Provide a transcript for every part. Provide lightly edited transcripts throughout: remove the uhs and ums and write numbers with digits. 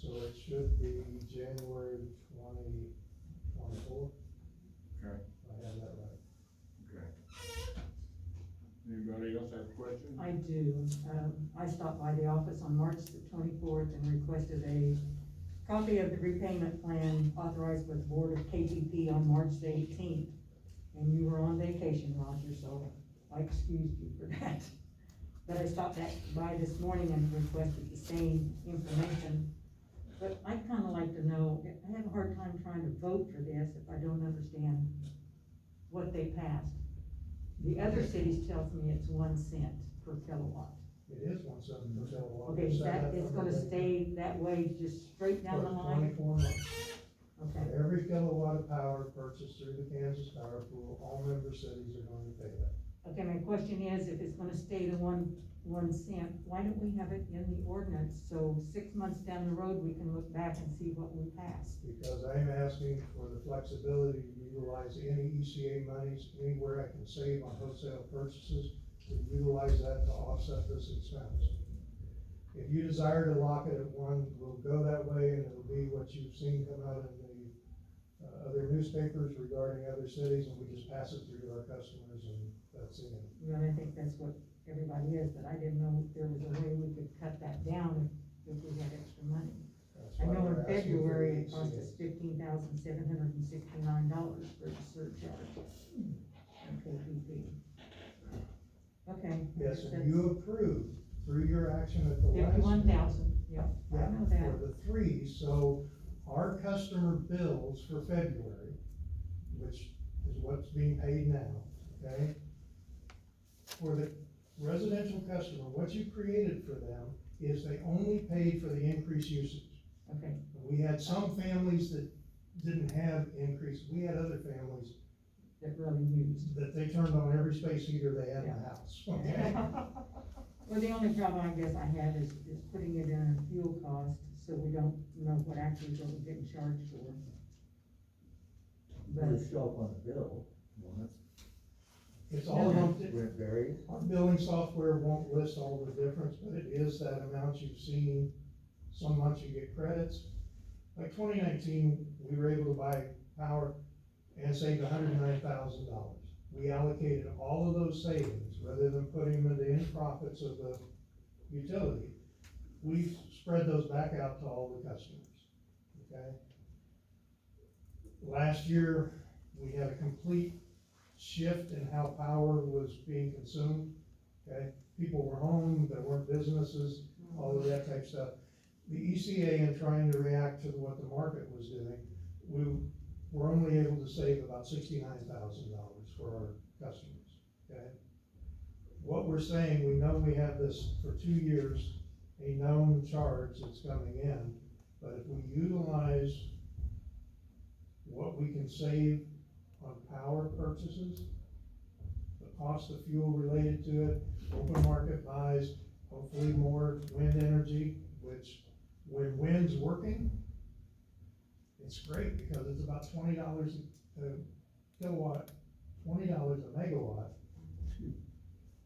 So it should be January 2024. Okay, I have that right. okay. Anybody else have a question? I do. I stopped by the office on March the 24th and requested a copy of the repayment plan authorized with the Board of KPP on March the 18th. And you were on vacation, Roger, so I excused you for that. But I stopped by this morning and requested the same information. But I'd kinda like to know, I have a hard time trying to vote for this if I don't understand what they passed. The other cities tells me it's 1 cent per kilowatt. It is 1 cent per kilowatt. Okay, We said that is from gonna the date stay that way, just straight down the for line? 24 months. Okay, Every kilowatt of power purchased through the Kansas Power Pool, all member cities are going to pay that. okay, my question is, if it's gonna stay to one cent, why don't we have it in the ordinance, so 6 months down the road, we can look back and see what we passed? Because I'm asking for the flexibility to utilize any ECA monies, anywhere I can save on wholesale purchases, to utilize that to offset this expense. If you desire to lock it at 1, we'll go that way, and it'll be what you've seen come out in the, other newspapers regarding other cities, and we just pass it through to our customers, and that's it. Well, I think that's what everybody is, but I didn't know if there was a way we could cut that down if we had extra money. That's I why know in we're asking for February, the it cost ECA. us $15,769 for the surcharge. Okay, KPP. Okay. Yes, that's and you approved through your action at the last. 51,000, yep, I Yeah, know that. for the 3, so our customer bills for February, which is what's being paid now, okay? For the residential customer, what you created for them is they only paid for the increased usage. Okay, We had some families that didn't have increase, we had other families that really used. that they turned on every space heater they had in the house, okay? Well, the only problem I guess I have is putting it in a fuel cost, so we don't know what actually what we're getting charged for. It'll But, show up on the bill, won't it? It's all lumped When it varies. Our billing software won't list all the difference, but it is that amount you've seen. Some months you get credits. Like 2019, we were able to buy power and saved $109,000. We allocated all of those savings, rather than putting them into the end profits of the utility. We spread those back out to all the customers, okay? Last year, we had a complete shift in how power was being consumed, okay? People were home, there weren't businesses, all of that type stuff. The ECA, in trying to react to what the market was doing, we were only able to save about $69,000 for our customers, okay? What we're saying, we know we have this for 2 years, a known charge that's coming in, but if we utilize what we can save on power purchases, the cost of fuel related to it, open market buys, hopefully more wind energy, which when wind's working, it's great because it's about $20 a kilowatt, $20 a megawatt,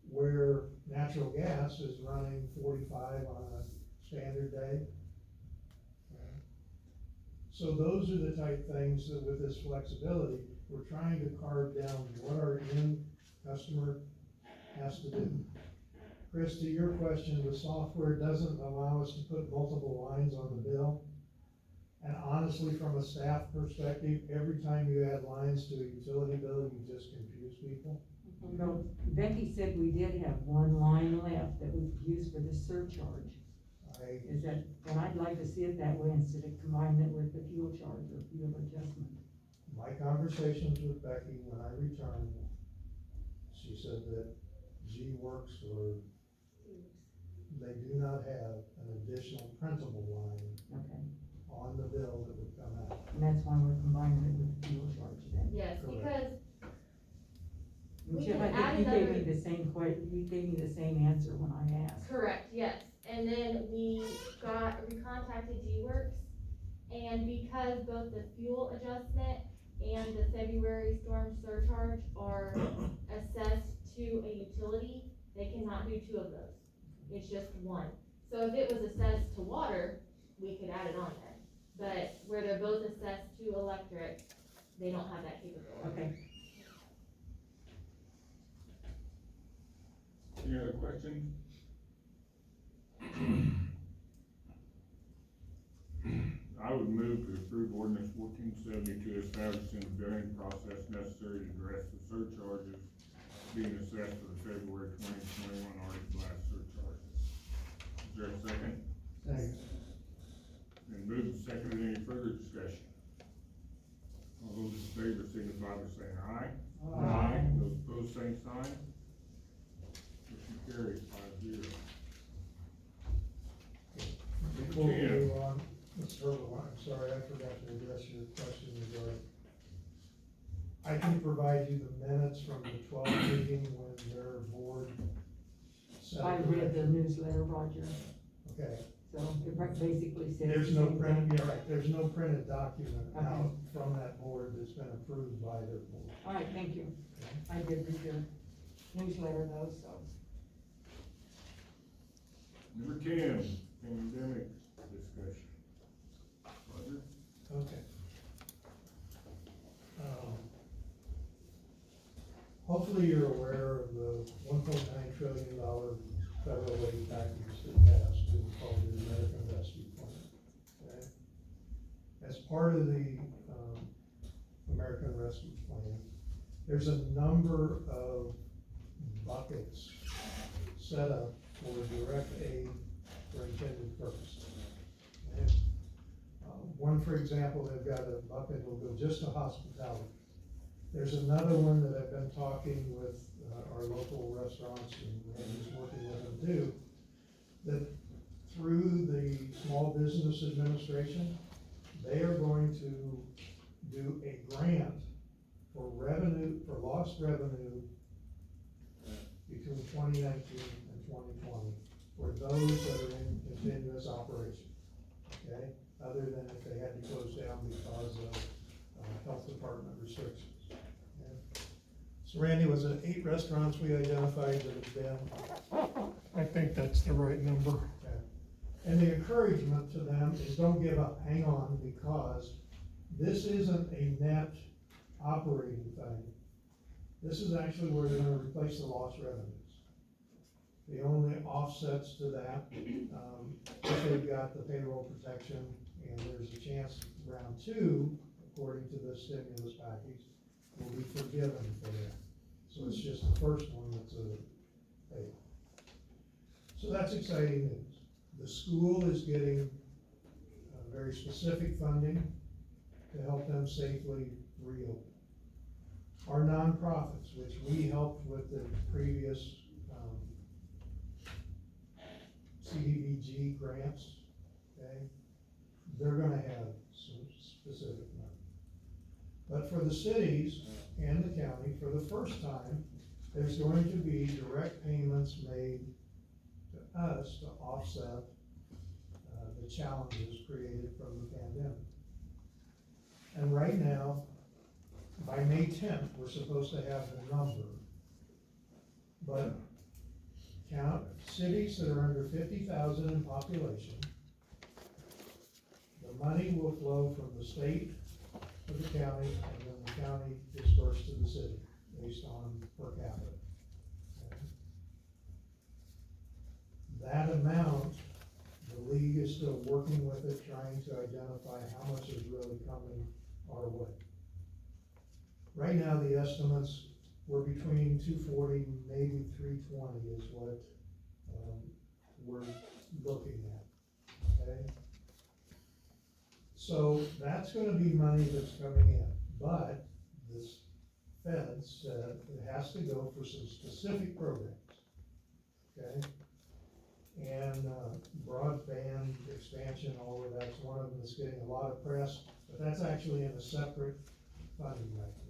where natural gas is running 45 on a standard day. So those are the type things that with this flexibility, we're trying to carve down what our end customer has to do. Chris, to your question, the software doesn't allow us to put multiple lines on the bill. And honestly, from a staff perspective, every time you add lines to a utility bill, you just confuse people. no, Becky said we did have one line left that we could use for the surcharge. Is that, and I'd like to see it that way instead of combining it with the fuel charge or fuel adjustment. My conversations with Becky when I returned, she said that G-Works they do not have an additional printable line Okay, on the bill that would come out. and that's why we're combining it with the fuel charge then. Yes, Correct. because And We Chip, can I add think you gave me another- the same you gave me the same answer when I asked. correct, yes, and then we contacted G-Works, and because both the fuel adjustment and the February storm surcharge are assessed to a utility, they cannot do 2 of those. It's just one. So if it was assessed to water, we could add it on there. But where they're both assessed to electric, they don't have that capability. Okay, Any other questions? I would move to approve ordinance 1470 establishing the billing process necessary to address the surcharges being assessed for the February 2021 Arctic blast surcharges. Is there a second? Thanks. Then moved and seconded, any further discussion? All those in favor signify by saying aye. Those opposed, same sign. Motion carries 5-0. Before we Yeah. move on, Mr. Herbert, I'm sorry, I forgot to address your question regarding. I can provide you the minutes from the 12th meeting when their board set. I read the newsletter, Roger, Okay, so it basically says. there's no the same printed, thing. yeah, right, there's no printed document Okay. out from that board that's been approved by their board. All right, thank you. I did read your newsletter though, so. Number 10, pandemic discussion. Roger? Okay. Hopefully you're aware of the $1.9 trillion federal aid package that passed, it's called the American Rescue Plan. Okay? As part of the, American Rescue Plan, there's a number of buckets set up for direct aid for intended purposes. Okay? One, for example, they've got a bucket that'll go just to hospitality. There's another one that I've been talking with our local restaurants, and Randy's working with them too, that through the Small Business Administration, they are going to do a grant for revenue, for lost revenue between 2019 and 2020 for those that are in continuous operation, okay? Other than if they had to close down because of health department restrictions. Okay? So Randy, was it 8 restaurants we identified that have been? I think that's the right number. Okay. And the encouragement to them is don't give up, hang on, because this isn't a net operating thing. This is actually where they're gonna replace the lost revenues. The only offsets to that, if they've got the payroll protection, and there's a chance round 2, according to the stimulus package, will be forgiven for that. So it's just the first one that's a pay. So that's exciting news. The school is getting very specific funding to help them safely reopen. Our nonprofits, which we helped with the previous CDBG grants, okay, they're gonna have some specific money. But for the cities and the county, for the first time, there's going to be direct payments made to us to offset the challenges created from the pandemic. And right now, by May 10th, we're supposed to have the number. But cities that are under 50,000 in population, the money will flow from the state to the county, and then the county dispersed to the city based on per capita. Okay? That amount, the league is still working with it, trying to identify how much is really coming our way. Right now, the estimates were between 240, maybe 320 is what we're looking at, okay? So that's gonna be money that's coming in, but this Fed said it has to go for some specific programs, okay? And broadband expansion, all of that's one of them that's getting a lot of press, but that's actually in a separate funding mechanism.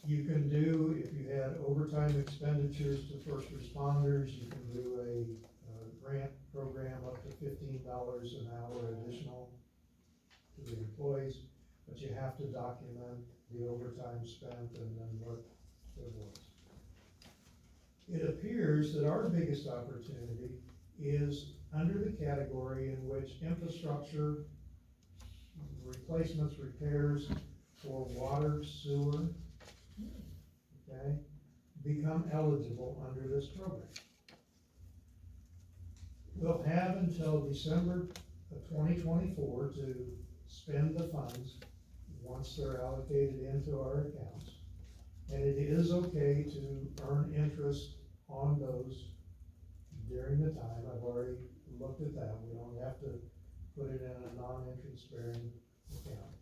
You can do, if you had overtime expenditures to first responders, you can do a grant program up to $15 an hour additional to the employees, but you have to document the overtime spent and then what it was. It appears that our biggest opportunity is under the category in which infrastructure replacements, repairs for water, sewer, okay, become eligible under this program. We'll have until December of 2024 to spend the funds once they're allocated into our accounts. And it is okay to earn interest on those during the time. I've already looked at that. We don't have to put it in a non-interest bearing account.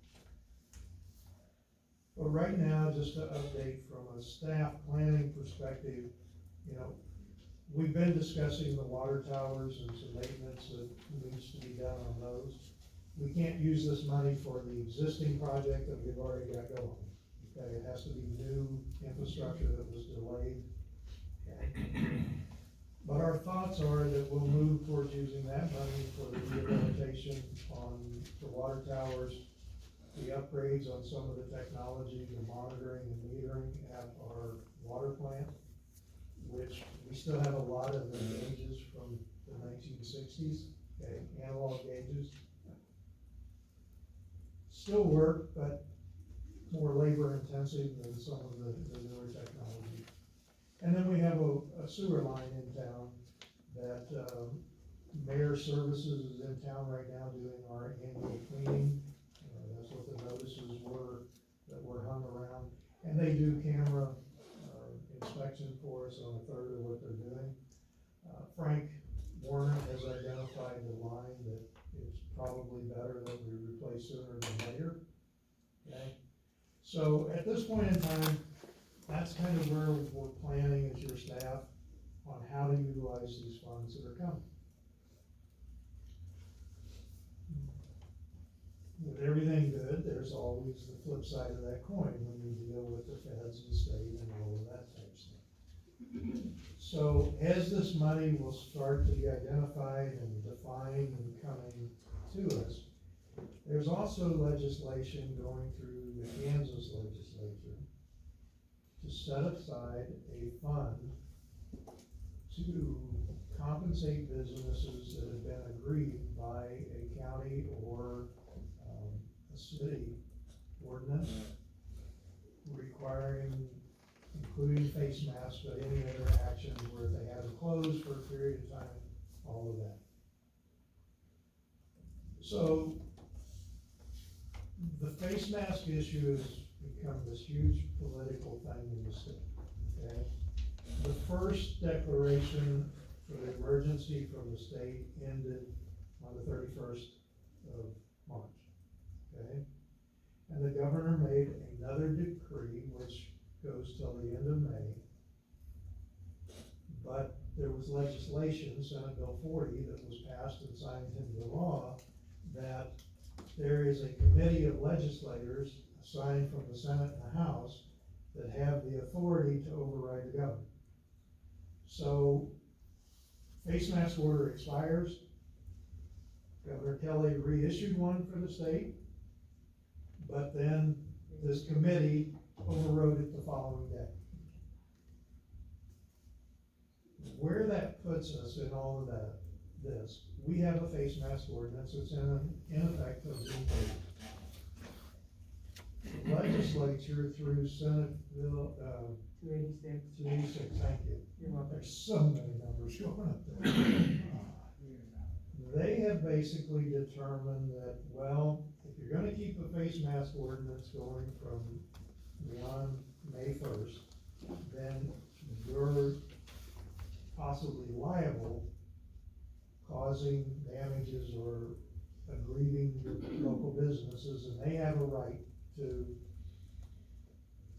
But right now, just to update from a staff planning perspective, you know, we've been discussing the water towers and some maintenance that needs to be done on those. We can't use this money for the existing project that we've already got going. Okay, it has to be new infrastructure that was delayed. But our thoughts are that we'll move towards using that money for the rehabilitation on the water towers, the upgrades on some of the technology, the monitoring and metering at our water plant, which we still have a lot of the gauges from the 1960s, okay, analog gauges. Still work, but more labor intensive than some of the newer technology. And then we have a sewer line in town that, Mayor Services is in town right now doing our annual cleaning. That's what the notices were that were hung around. And they do camera, inspection for us on a third of what they're doing. Frank Warner has identified the line that it's probably better that we replace sooner than later. Okay? So at this point in time, that's kind of where we're planning as your staff on how to utilize these funds that are coming. With everything good, there's always the flip side of that coin when you deal with the feds and state and all of that type of stuff. So as this money will start to be identified and defined and coming to us, there's also legislation going through the Kansas legislature to set aside a fund to compensate businesses that have been aggrieved by a county or a city ordinance requiring, including face masks, but any other actions where they have to close for a period of time, all of that. So the face mask issue has become this huge political thing in the state, okay? The first declaration for the emergency from the state ended on the 31st of March, okay? And the governor made another decree, which goes till the end of May. But there was legislation, Senate Bill 40, that was passed and signed into law, that there is a committee of legislators assigned from the Senate and the House that have the authority to override the governor. So, face mask order expires. Governor Kelly reissued one for the state, but then this committee overrode it the following day. Where that puts us in all of that, we have a face mask ordinance that's in effect of June 30th. The legislature through Senate Bill, 286, thank you. You're welcome. There's so many numbers going up there. They have basically determined that, well, if you're gonna keep a face mask ordinance going from beyond May 1st, then you're possibly liable, causing damages or aggrieving your local businesses, and they have a right to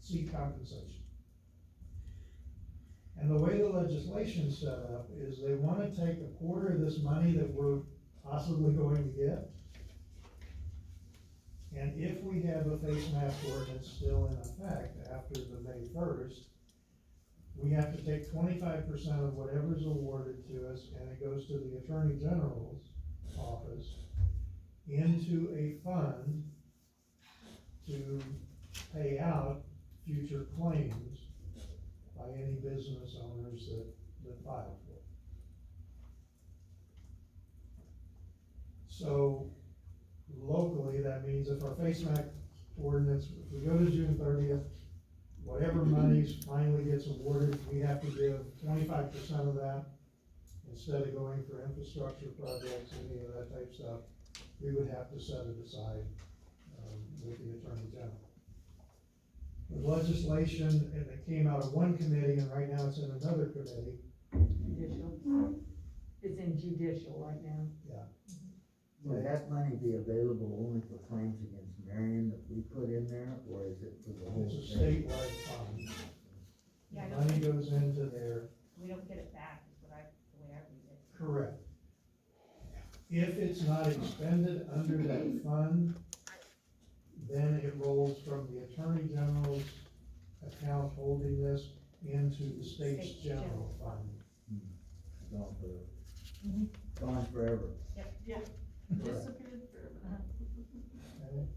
seek compensation. And the way the legislation's set up is they wanna take a quarter of this money that we're possibly going to get. And if we have a face mask ordinance still in effect after the May 1st, we have to take 25% of whatever's awarded to us, and it goes to the Attorney General's office into a fund to pay out future claims by any business owners that file for So locally, that means if our face mask ordinance, if we go to June 30th, whatever monies finally gets awarded, we have to give 25% of that. Instead of going for infrastructure projects, any of that type stuff, we would have to set it aside, with the Attorney General. The legislation, and it came out of one committee, and right now it's in another committee. Judicial. It's in judicial right now. Would that money be available only for claims against Marion that we put in there, or is it for the whole It's a state? statewide fund. Yeah, I The don't money goes into there. We don't get it back, is what the way I read it. Correct. If it's not expended under that fund, then it rolls from the Attorney General's account holding this into the state's State's general general fund. Gone forever. Mhm. Gone forever. Correct. Disappeared forever. Okay.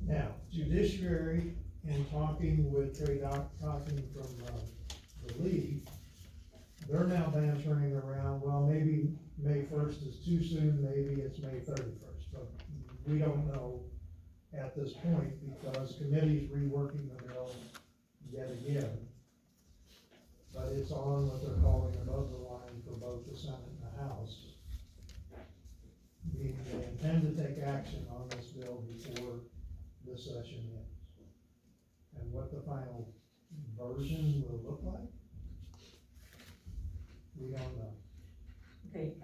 Now, judiciary, in talking with Trey talking from, the league, they're now bantering around, well, maybe May 1st is too soon, maybe it's May 31st, but we don't know at this point, because committee's reworking the bill yet again. But it's on what they're calling above the line for both the Senate and the House. Meaning they intend to take action on this bill before this session ends. And what the final version will look like, we don't know. Okay,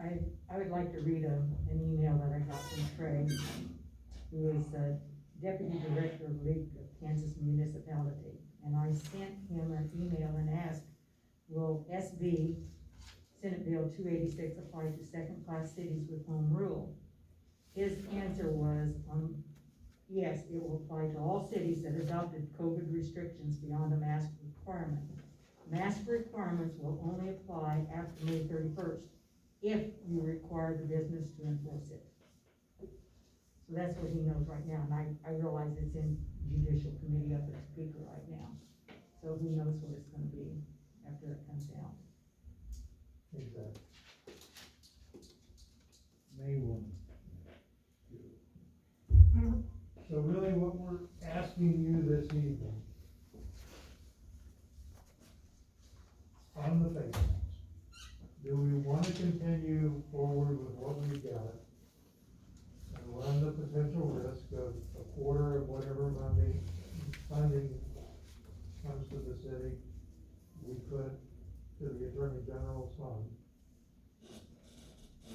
I would like to read an email that I got from Trey, who is the Deputy Director of League of Kansas Municipality. And I sent him an email and asked, will SB, Senate Bill 286, apply to second-class cities with home rule? His answer was, yes, it will apply to all cities that adopted COVID restrictions beyond a mask requirement. Mask requirements will only apply after May 31st, if you require the business to enforce it. So that's what he knows right now, and I realize it's in judicial committee up at speaker right now. So who knows what it's gonna be after it comes out. Exactly. May 1. So really what we're asking you this evening, on the face mask, do we want to continue forward with what we've got? And run the potential risk of a quarter of whatever funding comes to the city, we put to the Attorney General's fund?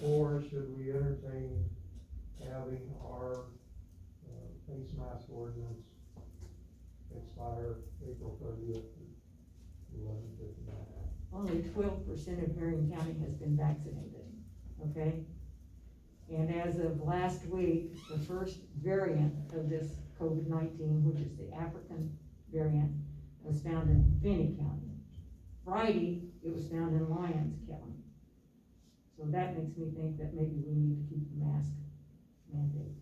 Or should we entertain having our face mask ordinance expire April 30th, 11/59? Only 12% of Marion County has been vaccinated, okay? And as of last week, the first variant of this COVID-19, which is the African variant, was found in Finney County. Friday, it was found in Lyons County. So that makes me think that maybe we need to keep the mask mandate.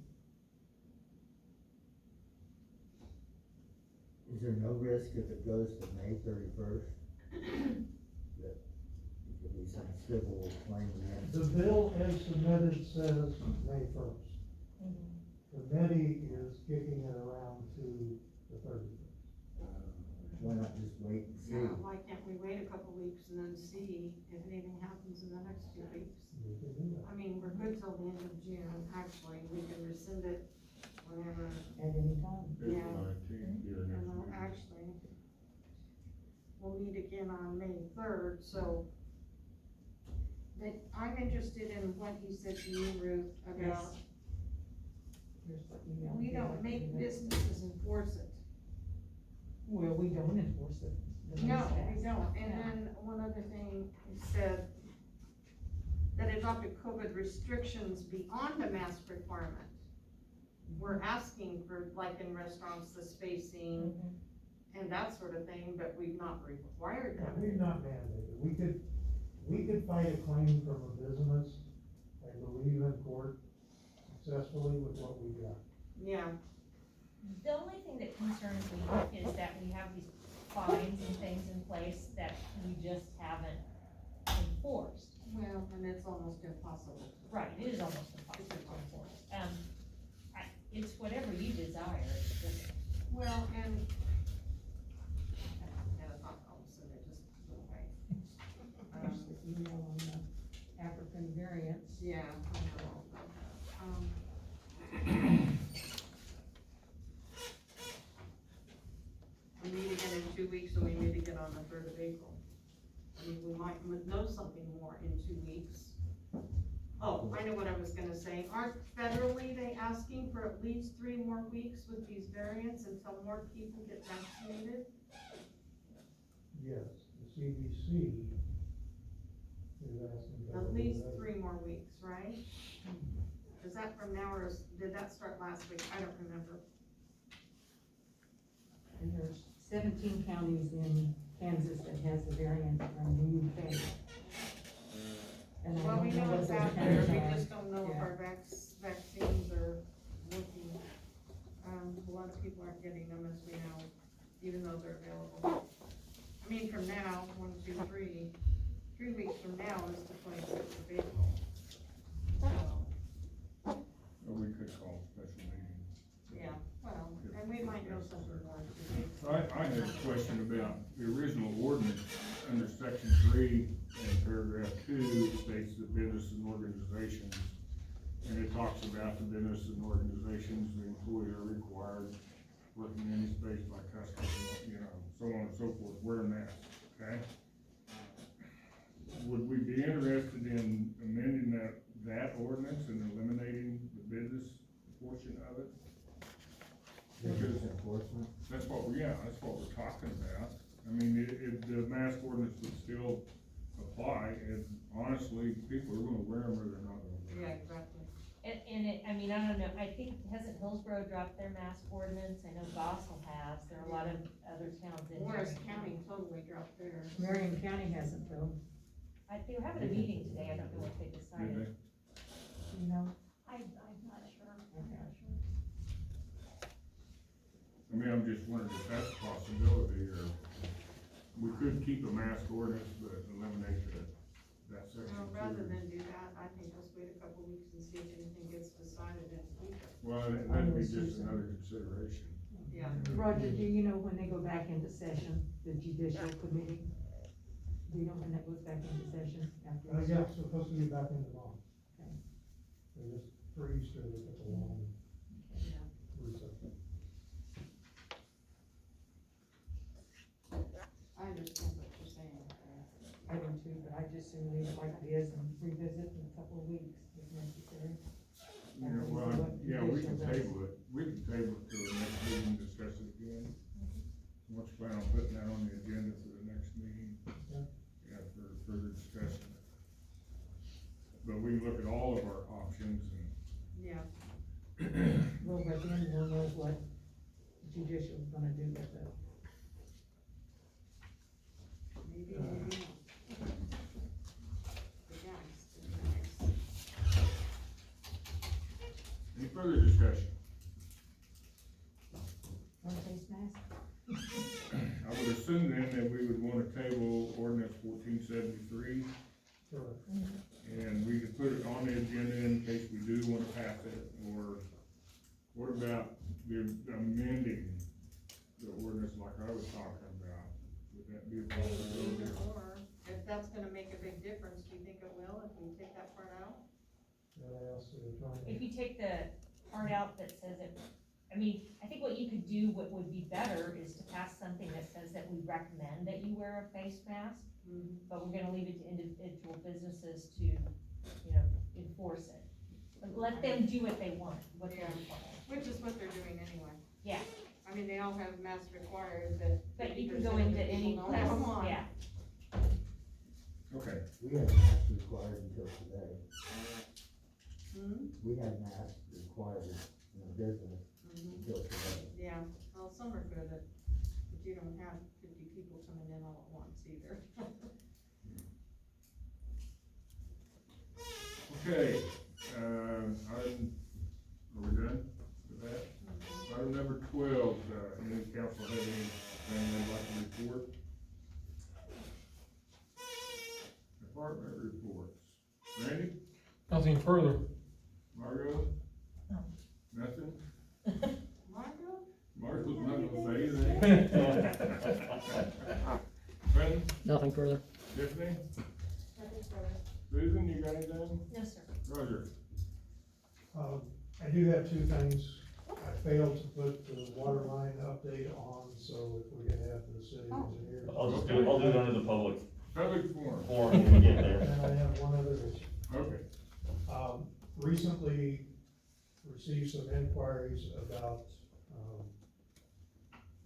Is there no risk if it goes to May 31st? That there could be some civil claim against? The bill as submitted says May 1st. Committee is kicking it around to the 31st. Why not just wait and see? Yeah, why can't we wait a couple weeks and then see if anything happens in the next 2 weeks? We can do that. I mean, we're good till the end of June, actually, we can rescind it whenever, At any time. February Yeah. 19th, here and next then week. actually, we'll meet again on May 3rd, so. But I'm interested in what he said to you, Ruth, about, Here's what email we he don't got. make businesses enforce it. Well, we don't enforce it. The No, mask we act. don't, and then one other thing, he said that adopted COVID restrictions beyond the mask requirement. We're asking for, like in restaurants, the spacing and that sort of thing, but we've not required Yeah, them. we've not mandated. We could fight a claim from a business, I believe, in court successfully with what we got. Yeah, The only thing that concerns me is that we have these fines and things in place that we just haven't enforced. Well, and it's almost impossible. Right, it is almost impossible to enforce. It's whatever you desire, it's just, Well, and. I had a thought all of a sudden, it just went away. There's the email on the African variants. Yeah, I know. We meet again in 2 weeks, and we meet again on the 3rd of April. I mean, we might know something more in 2 weeks. Oh, I know what I was gonna say. Aren't federally they asking for at least 3 more weeks with these variants until more people get vaccinated? Yes, the CDC is asking. At least 3 more weeks, right? Is that from now, or did that start last week? I don't remember. And there's 17 counties in Kansas that has the variant from the UK. And I Well, we don't know what it's those out there, we counties are. just don't know if Yeah. our vaccines are working. A lot of people aren't getting them, as we know, even though they're available. I mean, from now, 1, 2, 3, 3 weeks from now is the 26th of April. So, Or we could call a special meeting. yeah, well, and we might know something more today. I had a question about the original ordinance under section 3 and paragraph 2 states that business and organizations, and it talks about the business and organizations, the employees are required working in any space by customers, so on and so forth, wear masks, okay? Would we be interested in amending that ordinance and eliminating the business portion of it? Business enforcement. That's what we're talking about. I mean, the mask ordinance would still apply, and honestly, people are gonna wear them or they're not gonna wear them. Yeah, exactly. I mean, I don't know, I think, hasn't Hillsborough dropped their mask ordinance? I know Gossel has, there are a lot of other towns in. Morris County totally dropped theirs. Marion County hasn't though, They were having a meeting today, I don't know what they Did decided. they? you know? I'm not sure. I mean, I'm just wondering if that's a possibility, or we could keep a mask ordinance, but eliminate that section. Well, rather too. than do that, I think let's wait a couple weeks and see if anything gets decided and keep it. Well, that'd be just another consideration. Yeah. Roger, do you know when they go back into session, the judicial committee? Do you know when that goes back into session after? Yeah, it's supposed to be back in tomorrow. Okay. They just, for Easter, they took a long Yeah. recess. I understand what you're saying. I do too, but I just soon leave it like it is and revisit in a couple of weeks if necessary. Yeah, well, yeah, we can table it, to the next meeting, discuss it again. What's the plan on putting that on the agenda for the next meeting? Yeah. Yeah, for further discussion. But we can look at all of our options and. Yeah. Well, by then we'll know what judicial's gonna do with it. Maybe, maybe not. But yeah, it's nice. Any further discussion? One face mask? I would assume then that we would wanna table ordinance 1473, Correct. and we could put it on the agenda in case we do wanna pass it, or what about the amending the ordinance like I was talking about? Would that be a possibility? Either or, if that's gonna make a big difference, do you think it will if we take that part out? I asked the attorney. If you take the part out that says it, I mean, I think what you could do, what would be better is to pass something that says that we recommend that you wear a face mask, but we're gonna leave it to individual businesses to, enforce it. But let them do what they want, what they're requiring. Which is what they're doing anyway. Yeah. I mean, they all have masks required, but. But you can 80% go of into the any people don't place, have them on. yeah. Okay, We had masks required until today. We had masks required in the business until today. Yeah, well, some are good but you don't have 50 people coming in all at once either. okay, item, are we done with that? Item number 12, any council have anything they'd like to report? Department reports. Nothing further. Margot? No. Nothing? Margot? Margot's not gonna say anything? Brendan, Nothing further. Tiffany, Nothing further. Susan, you got anything? No, sir. Roger? I do have two things. I failed to put the water line update on, so if we could have the city engineer. I'll do it under the public Public forum. forum when we get there. And I have one other issue. Okay. Recently received some inquiries about,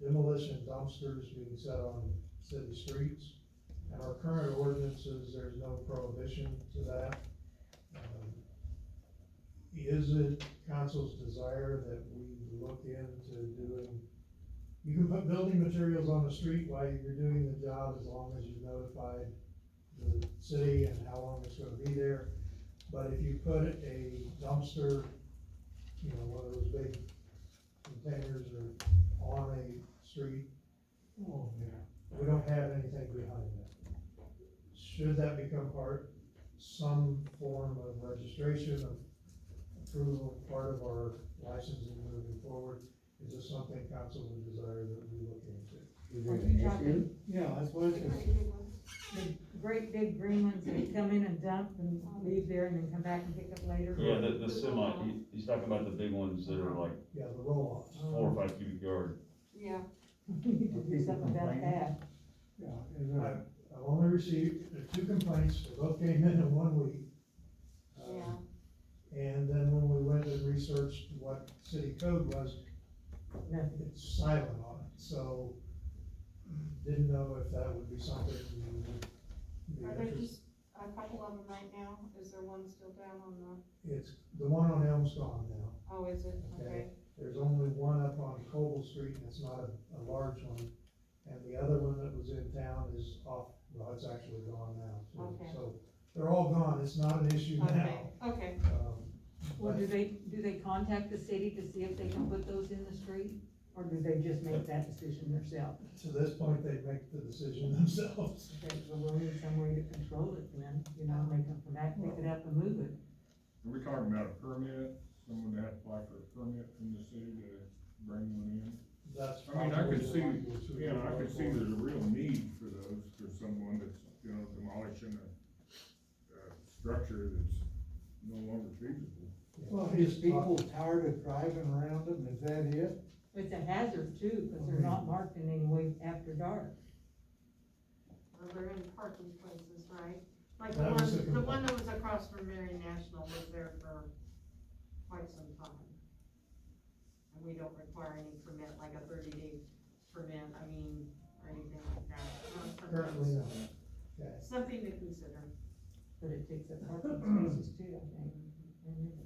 demolition dumpsters being set on city streets. And our current ordinances, there's no prohibition to that. Is it council's desire that we look into doing, you can put building materials on the street while you're doing the job as long as you've notified the city and how long it's gonna be there. But if you put a dumpster, you know, one of those big containers or on a street, Oh, yeah. we don't have anything behind that. Should that become some form of registration of approval, part of our licensing moving forward? Is this something council would desire that we look into? Is Are it you an talking- issue? Yeah, that's what it is. The great big green ones that come in and dump and leave there and then come back and pick up later? Yeah, the semi, he's talking about the big ones that are like Yeah, the roll-offs. 4 or 5 cubic yard. Yeah. We need to do something about that. Yeah, is it- I've only received 2 complaints, they both came in 1 week. Yeah. And then when we went and researched what city code was, Nothing. it's silent on it, so didn't know if that would be something you would be Are there interested. just a couple of them right now? Is there one still down on the, It's, the one on Elm's gone now. oh, is it? Okay. There's only one up on Coble Street, and it's not a large one. And the other one that was in town is off, well, it's actually gone now, too. Okay. So, they're all gone, it's not an issue Okay, now. okay. Well, But do they contact the city to see if they can put those in the street? Or do they just make that decision themselves? to this point, they make the decision themselves. Okay, well, we'll need some way to control it then, you know, make them come back, pick it up and move it. Are we talking about a permit? Someone would have to apply for a permit from the city to bring one in? That's I mean, I probably could the see, language we yeah, would I could look see for. there's a real need for those, for someone that's, you know, demolishing a structure that's no longer feasible. Well, is people tired of driving around them, is that it? It's a hazard too, because they're not marked in any way after dark. Well, they're in parking places, right? Like That was the the one complaint. that was across from Marion National was there for quite some time. And we don't require any permit, like a 30-day permit, I mean, or anything like that. Currently, no. Okay. Something to consider. But it takes up parking spaces too, I think. I remember